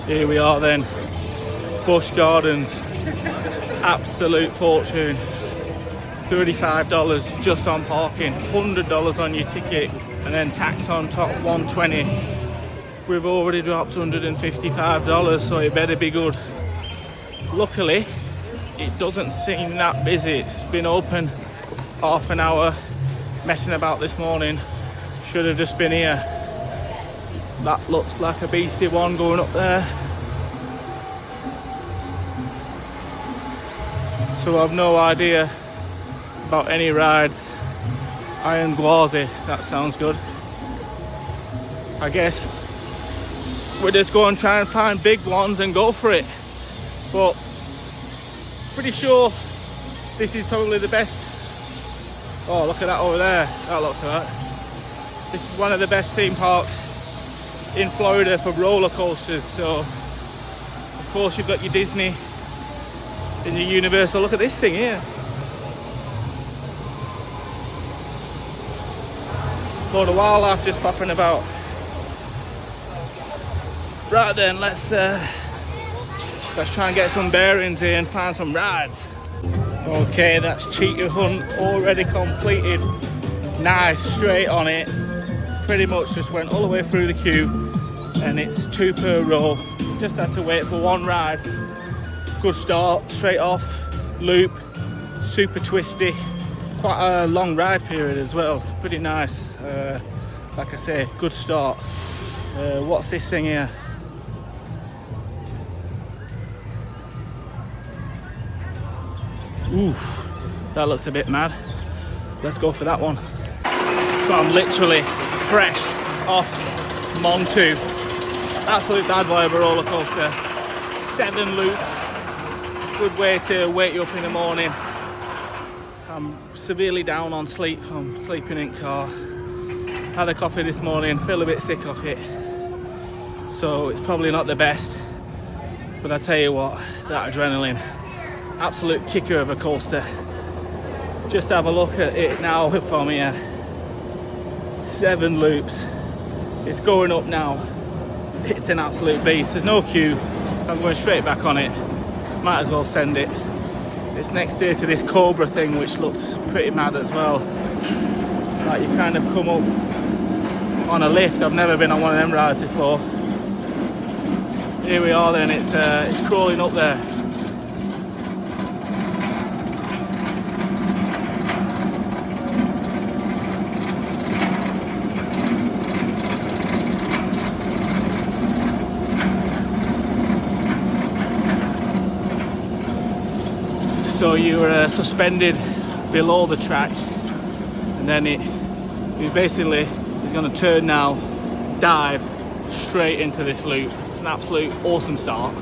Here we are then, Busch Gardens, absolute fortune. $35 just on parking, $100 on your ticket, and then tax on top, $120. We've already dropped $155, so it better be good. Luckily, it doesn't seem that busy. It's been open half an hour, messing about this morning. Should have just been here. That looks like a beastie one going up there. So I've no idea about any rides. Iron Gwazi, that sounds good. I guess we're just going to try and find big ones and go for it. But pretty sure this is probably the best. Oh, look at that over there. That looks alright. This is one of the best theme parks in Florida for roller coasters. So of course you've got your Disney and your Universal. Look at this thing here. Load of wildlife just popping about. Right then, let's try and get some bearings here and find some rides. Okay, that's cheetah hunt already completed. Nice, straight on it. Pretty much just went all the way through the queue, and it's 2 per row. Just had to wait for one ride. Good start, straight off, loop, super twisty. Quite a long ride period as well. Pretty nice. Like I say, good start. What's this thing here? Oof, that looks a bit mad. Let's go for that one. So I'm literally fresh off Montu. Absolute bad boy of a roller coaster. 7 loops. Good way to wake you up in the morning. I'm severely down on sleep. I'm sleeping in car. Had a coffee this morning, feel a bit sick of it. So it's probably not the best. But I tell you what, that adrenaline. Absolute kicker of a coaster. Just have a look at it now from here. 7 loops. It's going up now. It's an absolute beast. There's no queue. I'm going straight back on it. Might as well send it. It's next here to this Cobra thing, which looks pretty mad as well. Like you kind of come up on a lift. I've never been on one of them rides before. Here we are then. It's crawling up there. So you're suspended below the track, and then it basically is going to turn now, dive straight into this loop. It's an absolute awesome start.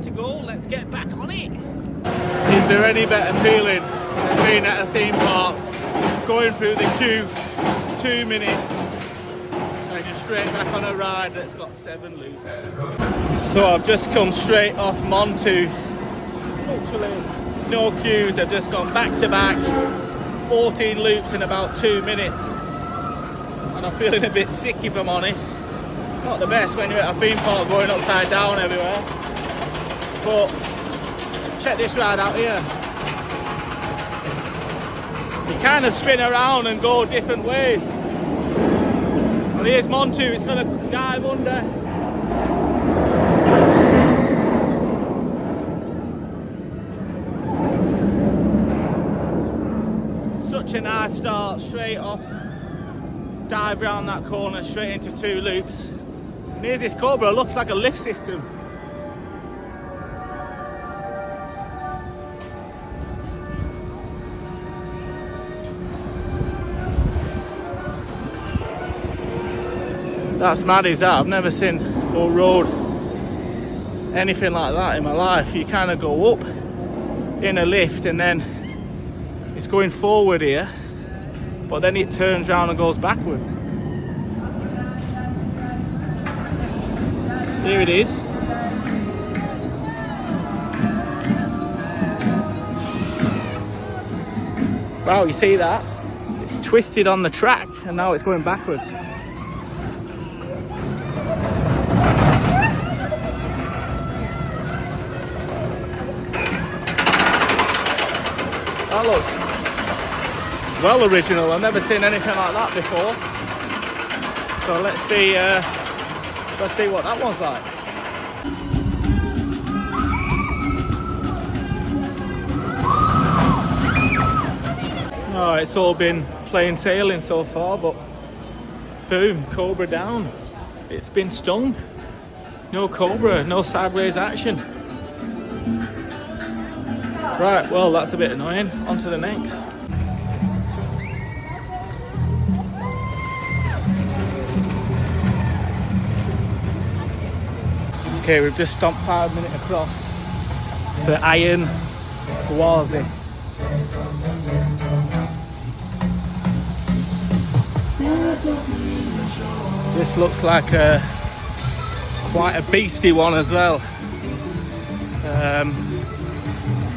To go, let's get back on it. Is there any better feeling than being at a theme park, going through the queue, 2 minutes, and you're straight back on a ride that's got 7 loops. So I've just come straight off Montu, literally no queues. I've just gone back to back, 14 loops in about 2 minutes, and I'm feeling a bit sick if I'm honest. Not the best when you're at a theme park going upside down everywhere. But check this ride out here. You kind of spin around and go different ways. And here's Montu, it's going to dive under. Such a nice start, straight off. Dive around that corner, straight into 2 loops. And here's this Cobra, looks like a lift system. That's mad as that. I've never seen or rode anything like that in my life. You kind of go up in a lift and then it's going forward here, but then it turns around and goes backwards. Here it is. Wow, you see that? It's twisted on the track and now it's going backwards. That looks well original. I've never seen anything like that before. So let's see what that one's like. Oh, it's all been plain sailing so far, but boom, cobra down. It's been stung. No cobra, no sideways action. Right, well, that's a bit annoying. On to the next. Okay, we've just stomped 5 minutes across the Iron Gwazi. This looks like quite a beastie one as well.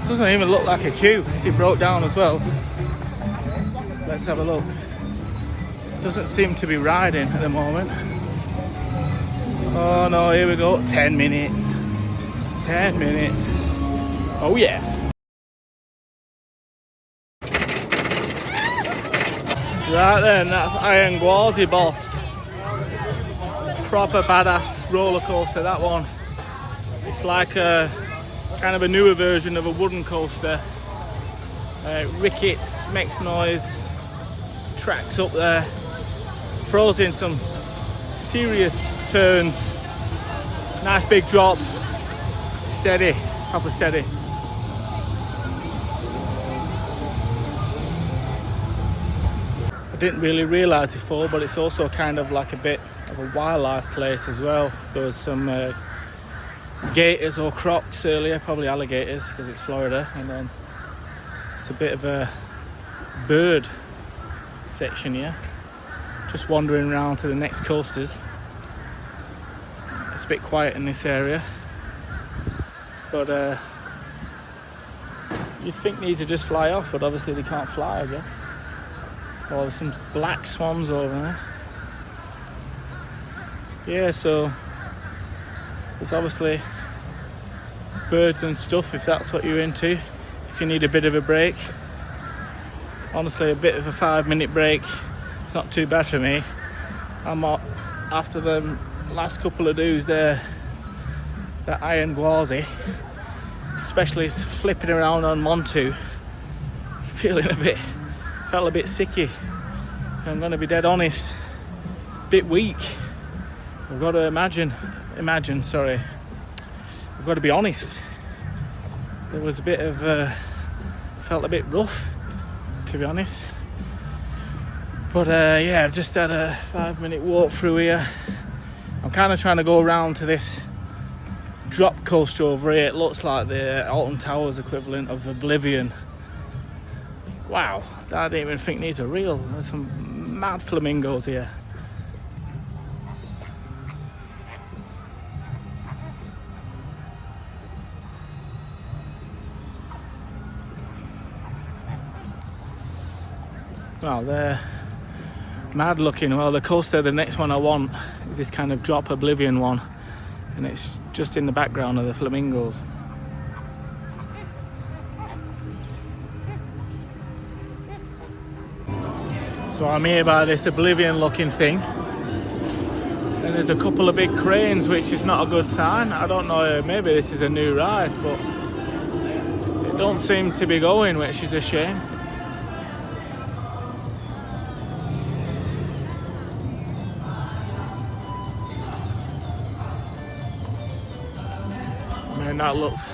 Doesn't even look like a queue. Is it broke down as well? Let's have a look. Doesn't seem to be riding at the moment. Oh no, here we go. 10 minutes. 10 minutes. Oh yes. Right then, that's Iron Gwazi boss. Proper badass roller coaster, that one. It's like a kind of a newer version of a wooden coaster. Rickets, makes noise, tracks up there, throws in some serious turns, nice big drop, steady, proper steady. I didn't really realise before, but it's also kind of like a bit of a wildlife place as well. There was some gators or crocs earlier, probably alligators because it's Florida, and then it's a bit of a bird section here. Just wandering around to the next coasters. It's a bit quiet in this area, but you think these would just fly off, but obviously they can't fly, I guess. Oh, there's some black swans over there. Yeah, so there's obviously birds and stuff if that's what you're into. If you need a bit of a break. Honestly, a bit of a 5-minute break, it's not too bad for me. I'm up after the last couple of do's there, that Iron Gwazi, especially flipping around on Montu, felt a bit sicky. I'm going to be dead honest, a bit weak. I've got to sorry. I've got to be honest. There was a bit of, felt a bit rough, to be honest. But yeah, I've just had a 5-minute walk through here. I'm kind of trying to go around to this drop coaster over here. It looks like the Alton Towers equivalent of Oblivion. Wow, I didn't even think these are real. There's some mad flamingos here. Wow, they're mad looking. Well, the coaster, the next one I want is this kind of drop Oblivion one, and it's just in the background of the flamingos. So I'm here by this Oblivion looking thing, and there's a couple of big cranes, which is not a good sign. I don't know, maybe this is a new ride, but it don't seem to be going, which is a shame. Man, that looks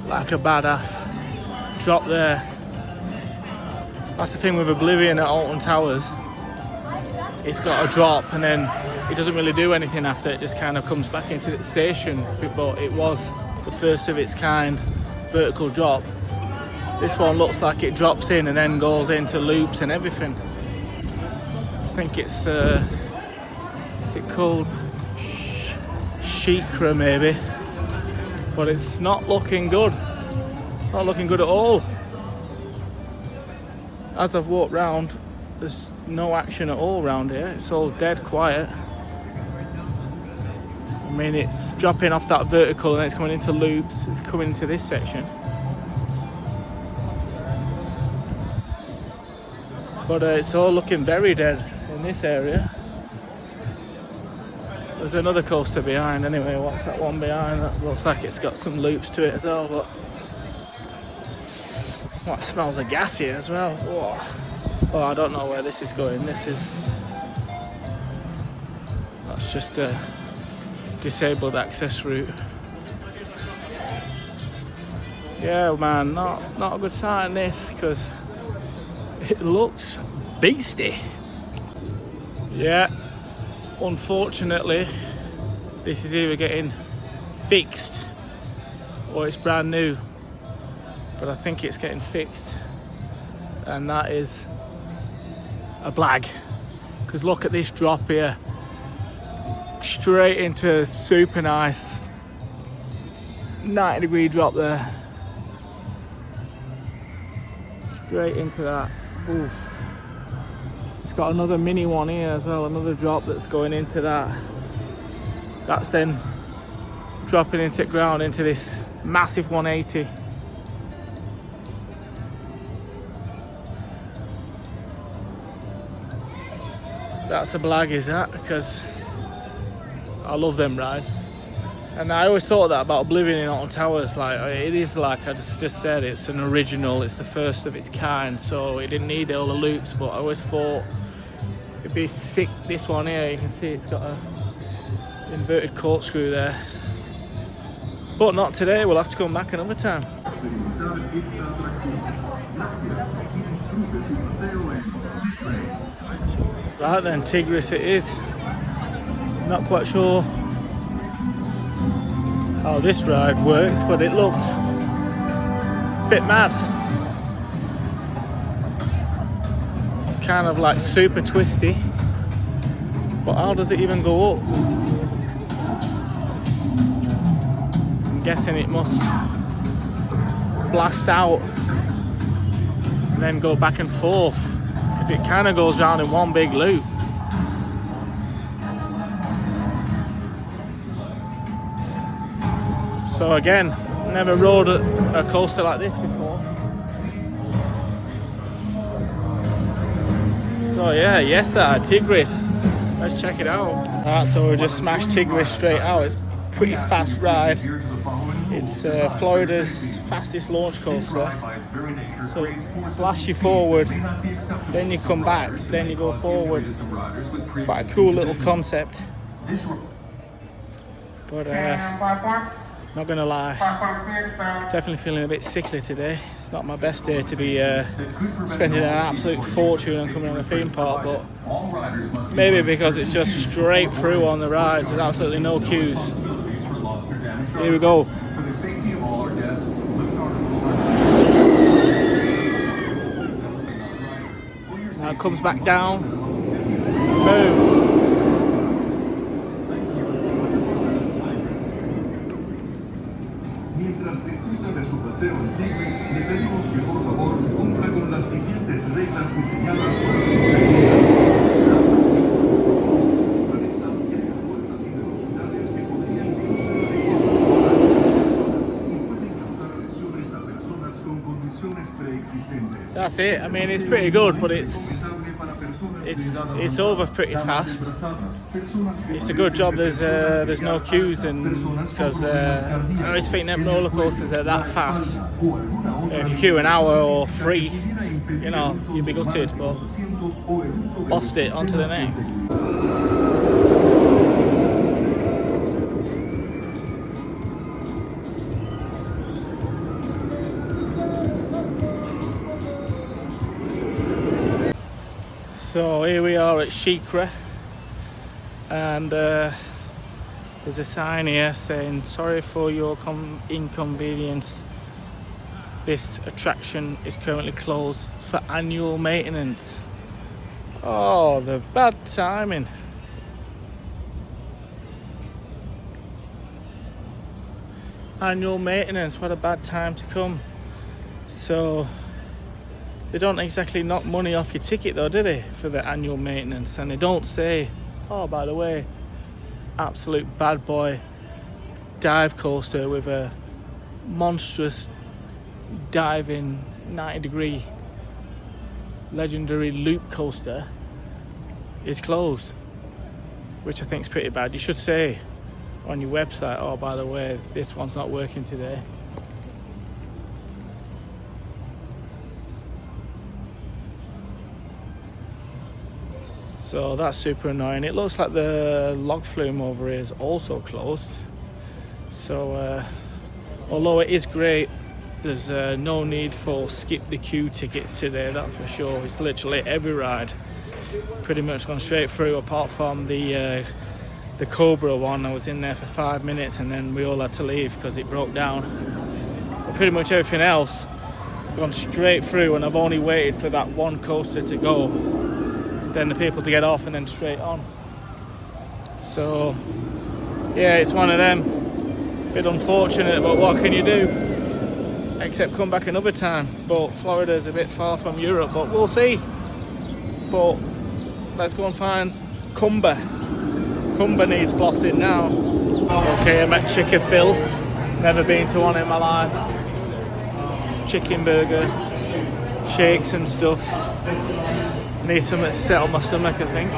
like a badass drop there. That's the thing with Oblivion at Alton Towers. It's got a drop and then it doesn't really do anything after. It just kind of comes back into the station. But it was the first of its kind vertical drop. This one looks like it drops in and then goes into loops and everything. I think it's, is it called Shikra maybe, but it's not looking good. Not looking good at all. As I've walked round, there's no action at all around here. It's all dead quiet. I mean, it's dropping off that vertical and it's coming into loops. It's coming into this section. But it's all looking very dead in this area. There's another coaster behind anyway. What's that one behind? That looks like it's got some loops to it as well. But oh, it smells of gas here as well. Oh, I don't know where this is going. That's just a disabled access route. Yeah, man, not a good sign this, because it looks beastie. Yeah, unfortunately, this is either getting fixed or it's brand new. But I think it's getting fixed, and that is a blag. Because look at this drop here, straight into super nice 90-degree drop there, straight into that. Oof. It's got another mini one here as well, another drop that's going into that. That's then dropping into ground into this massive 180. That's a blag, is that? Because I love them rides. And I always thought that about Oblivion in Alton Towers. Like, it is like I just said, it's an original, it's the first of its kind, so it didn't need all the loops. But I always thought it'd be sick. This one here, you can see it's got a inverted corkscrew there. But not today, we'll have to come back another time. Right then, Tigris it is. Not quite sure how this ride works, but it looked a bit mad. It's kind of like super twisty, but how does it even go up? I'm guessing it must blast out and then go back and forth, because it kind of goes round in one big loop. So again, never rode a coaster like this before. So yeah, yes sir, Tigris. Let's check it out. Alright, so we just smashed Tigris straight out. It's a pretty fast ride. It's Florida's fastest launch coaster. So it blasts you forward, then you come back, then you go forward. Quite a cool little concept. But not gonna lie, definitely feeling a bit sickly today. It's not my best day to be spending an absolute fortune on coming on a theme park, but maybe because it's just straight through on the rides, there's absolutely no queues. Here we go. Now it comes back down. Boom. Mientras disfruta de su paseo en Tigris, le pedimos que por favor cumpla con las siguientes reglas diseñadas por la sociedad. Realiza fuerzas y velocidades que podrían inducir y pueden causar lesiones a personas con condiciones preexistentes. That's it. I mean, it's pretty good, but it's over pretty fast. It's a good job there's no queues, and because I always think them roller coasters are that fast. If you queue an hour or three, you know, you'd be gutted, but lost it onto the next. So here we are at Shikra, and there's a sign here saying sorry for your inconvenience. This attraction is currently closed for annual maintenance. Oh, the bad timing. annual maintenance. What a bad time to come. So they don't exactly knock money off your ticket though, do they, for the annual maintenance? And they don't say, oh, by the way, absolute bad boy dive coaster with a monstrous diving 90-degree legendary loop coaster is closed, which I think is pretty bad. You should say on your website, oh, by the way, this one's not working today. So that's super annoying. It looks like the log flume over here is also closed. So although it is great, there's no need for skip the queue tickets today, that's for sure. It's literally every ride pretty much gone straight through, apart from the Cobra one. I was in there for 5 minutes and then we all had to leave because it broke down. But pretty much everything else gone straight through, and I've only waited for that one coaster to go, then the people to get off, and then straight on. So yeah, it's one of them. Bit unfortunate, but what can you do except come back another time? But Florida's a bit far from Europe, but we'll see. But let's go and find Cumber. Cumber needs bossing now. Okay, I'm at Chick-fil. Never been to one in my life. Chicken burger, shakes and stuff. Need something to settle my stomach, I think.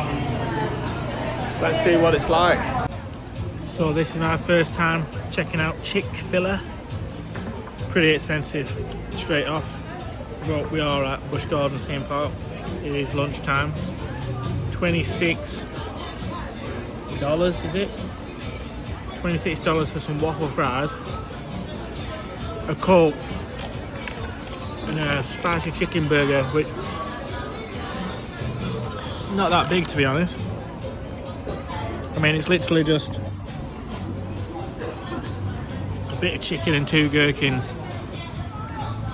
Let's see what it's like. So this is my first time checking out Chick-fil. Pretty expensive straight off, but we are at Busch Gardens theme park. It is lunchtime. $26, is it? $26 for some waffle fries, a Coke, and a spicy chicken burger, which not that big, to be honest. I mean, it's literally just a bit of chicken and 2 gherkins,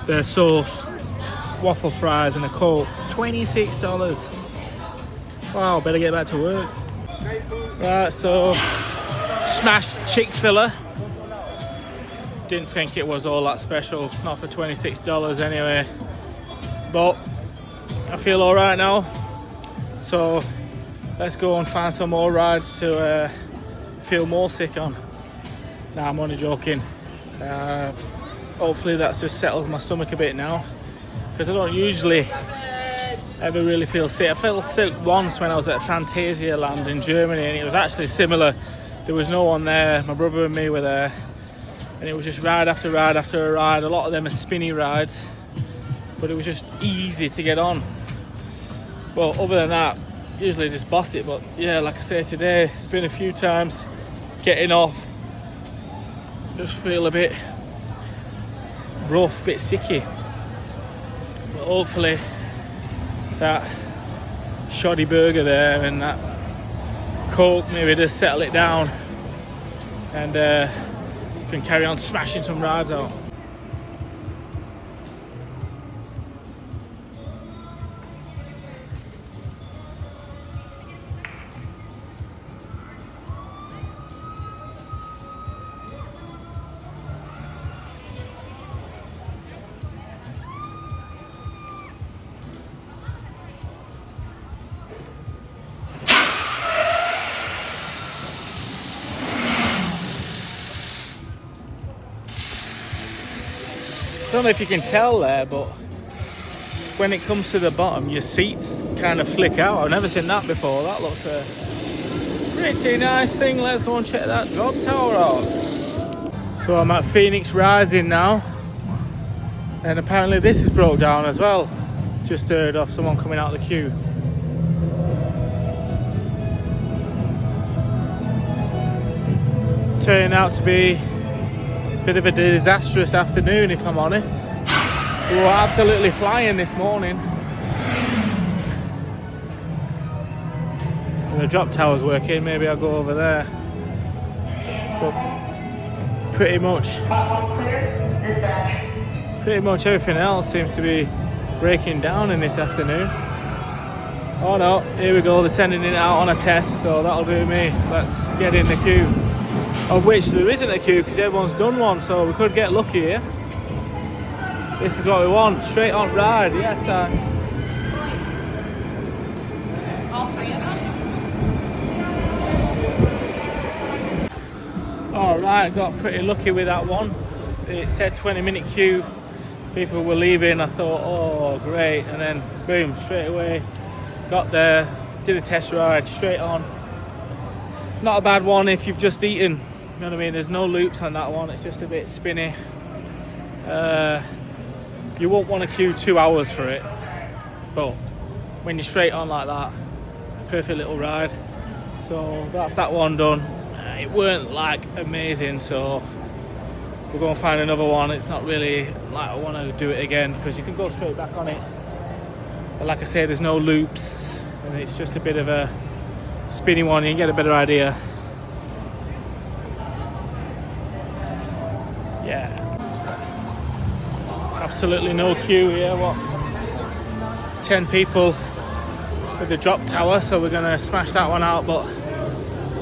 their sauce, waffle fries and a Coke. $26. Wow, better get back to work. Right, so smashed Chick-fil. Didn't think it was all that special, not for $26 anyway. But I feel alright now. So let's go and find some more rides to feel more sick on. Nah, I'm only joking. Hopefully that's just settled my stomach a bit now, because I don't usually ever really feel sick. I felt sick once when I was at Phantasialand in Germany, and it was actually similar. There was no one there, my brother and me were there, and it was just ride after ride after a ride. A lot of them are spinny rides, but it was just easy to get on. Well, other than that, usually just boss it. But yeah, like I say, today it's been a few times getting off, just feel a bit rough, a bit sicky. But hopefully that shoddy burger there and that Coke maybe just settle it down, and can carry on smashing some rides out. I don't know if you can tell there, but when it comes to the bottom, your seats kind of flick out. I've never seen that before. That looks a pretty nice thing. Let's go and check that drop tower out. So I'm at Phoenix Rising now, and apparently this is broke down as well. Just heard of someone coming out of the queue. Turning out to be bit of a disastrous afternoon, if I'm honest. We were absolutely flying this morning. And the drop tower's working, maybe I'll go over there. But pretty much everything else seems to be breaking down in this afternoon. Oh no, here we go, they're sending it out on a test, so that'll do me. Let's get in the queue. of which there isn't a queue because everyone's done one, so we could get lucky here. This is what we want, straight on ride, yes. All three of them? Alright, got pretty lucky with that one. It said 20-minute queue, people were leaving, I thought, oh great, and then boom, straight away, got there, did a test ride, straight on. Not a bad one if you've just eaten, you know what I mean, there's no loops on that one, it's just a bit spinny. You won't want to queue 2 hours for it, but when you're straight on like that, perfect little ride. So that's that one done. It weren't like amazing, so we're going to find another one. It's not really like I want to do it again because you can go straight back on it, but like I say, there's no loops and it's just a bit of a spinny one. You can get a better idea. Yeah, absolutely no queue here. What, 10 people with the drop tower, so we're going to smash that one out. But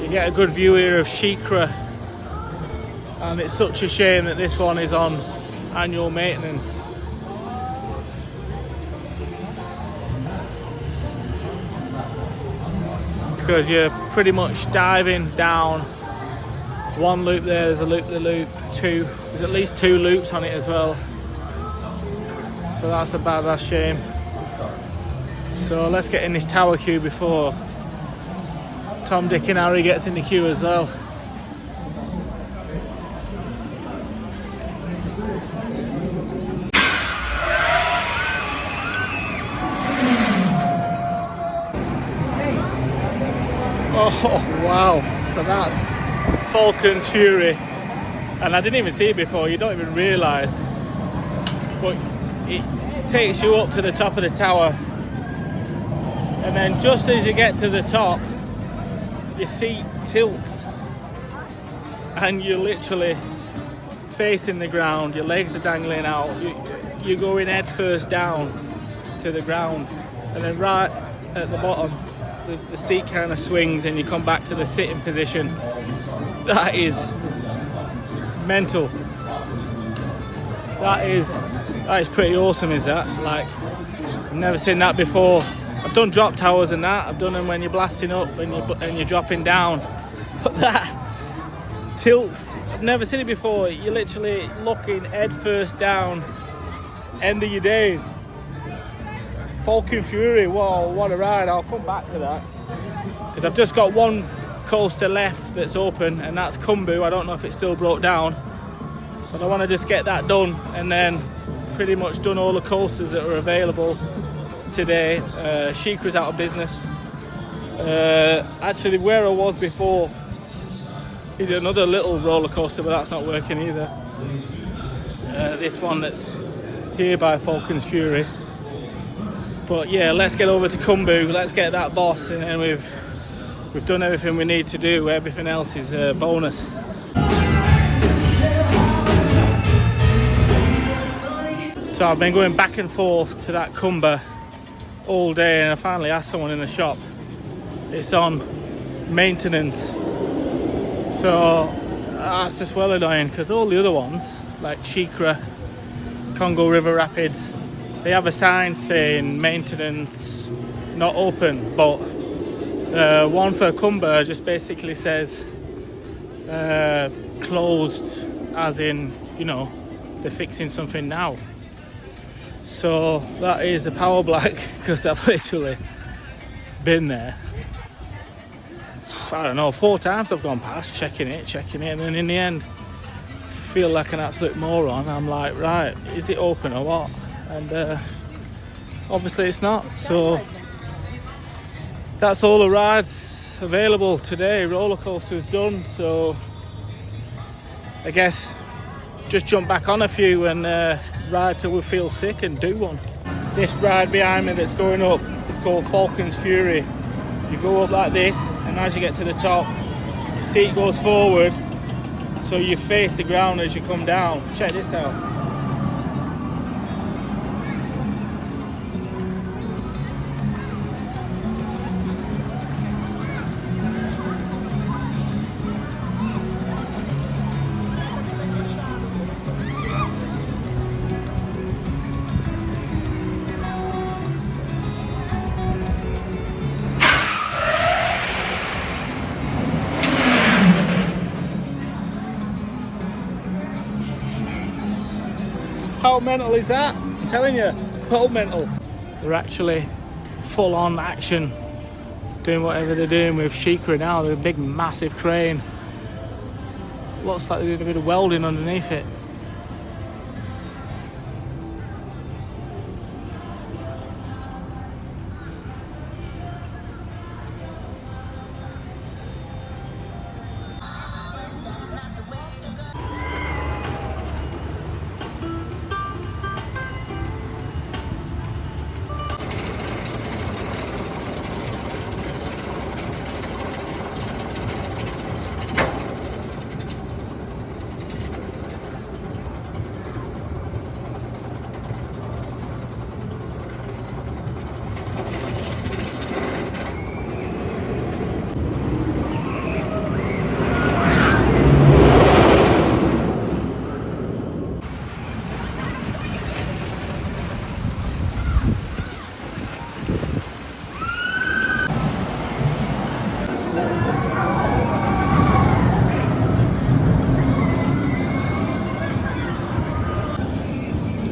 you get a good view here of Shikra, and it's such a shame that this one is on annual maintenance. Because you're pretty much diving down. One loop there, there's a loop, two. There's at least 2 loops on it as well. So that's a badass shame. So let's get in this tower queue before Tom, Dick and Harry gets in the queue as well. Oh wow, so that's Falcon's Fury, and I didn't even see it before, you don't even realise, but it takes you up to the top of the tower, and then just as you get to the top, your seat tilts and you're literally facing the ground, your legs are dangling out, you're going head first down to the ground, and then right at the bottom the seat kind of swings and you come back to the sitting position. That is mental. That is pretty awesome, is that? Like, I've never seen that before. I've done drop towers and that, I've done them when you're blasting up and you're dropping down, but that tilts, I've never seen it before. You're literally looking head first down, end of your days. Falcon Fury, whoa, what a ride. I'll come back to that because I've just got one coaster left that's open, and that's Kumbu. I don't know if it's still broke down, but I want to just get that done and then pretty much done all the coasters that are available today. Shikra's out of business. Actually, where I was before is another little roller coaster, but that's not working either. This one that's here by Falcon's Fury. But yeah, let's get over to Kumbu, let's get that boss, and then we've done everything we need to do. Everything else is a bonus. So I've been going back and forth to that Kumbu all day, and I finally asked someone in the shop. It's on maintenance. So that's just well annoying, because all the other ones, like Shikra, Congo River Rapids, they have a sign saying maintenance not open, but one for Kumbu just basically says closed, as in, you know, they're fixing something now. So that is a power black, because I've literally been there, I don't know, 4 times I've gone past, checking it, and then in the end feel like an absolute moron. I'm like, right, is it open or what? And obviously it's not. So that's all the rides available today. Roller coaster's done, so I guess just jump back on a few and ride till we feel sick and do one. This ride behind me that's going up is called Falcon's Fury. You go up like this, and as you get to the top, your seat goes forward, so you face the ground as you come down. Check this out. How mental is that? I'm telling you, how mental. They're actually full on action, doing whatever they're doing with Sheikah now. They're a big, massive crane. Looks like they're doing a bit of welding underneath it.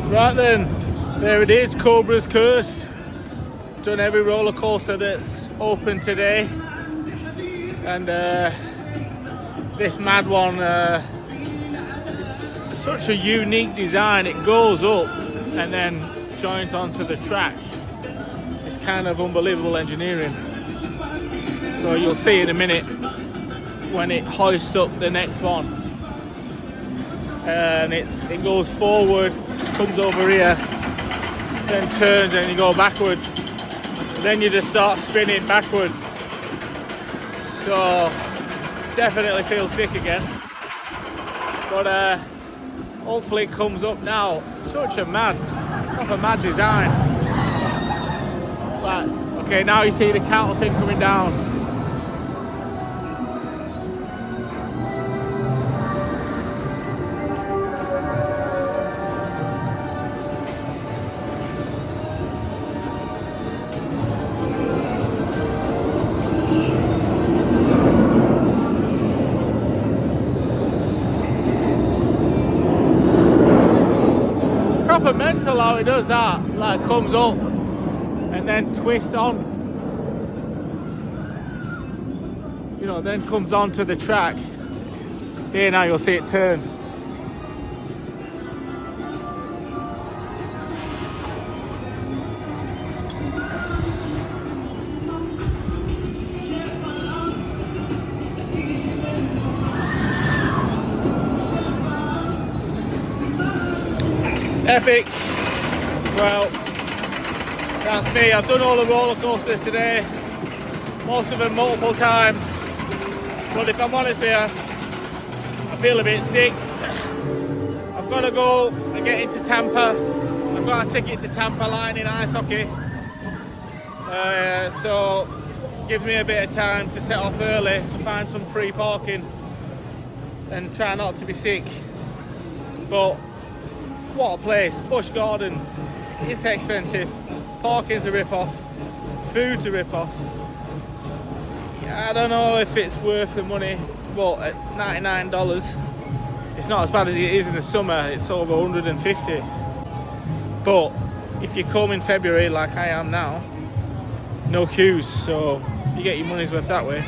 Right then, there it is, Cobra's Curse. Done every roller coaster that's open today, and this mad one, it's such a unique design. It goes up and then joins onto the track. It's kind of unbelievable engineering. So you'll see in a minute when it hoists up the next one, and it goes forward, comes over here, then turns, and you go backwards, and then you just start spinning backwards. So definitely feel sick again, but hopefully it comes up now. Such a mad design. Like, okay, now you see the cattle thing coming down. Proper mental how it does that, like comes up and then twists on, you know, then comes onto the track. Here now you'll see it turn. Epic. Well, that's me. I've done all the roller coasters today, most of them multiple times, but if I'm honest here, I feel a bit sick. I've got to go and get into Tampa. I've got a ticket to Tampa Line in ice hockey, so it gives me a bit of time to set off early, find some free parking and try not to be sick. But what a place, Busch Gardens. It's expensive, parking's a rip-off, food's a rip-off. I don't know if it's worth the money, but at $99, it's not as bad as it is in the summer. It's over 150. But if you come in February like I am now, no queues, so you get your money's worth that way.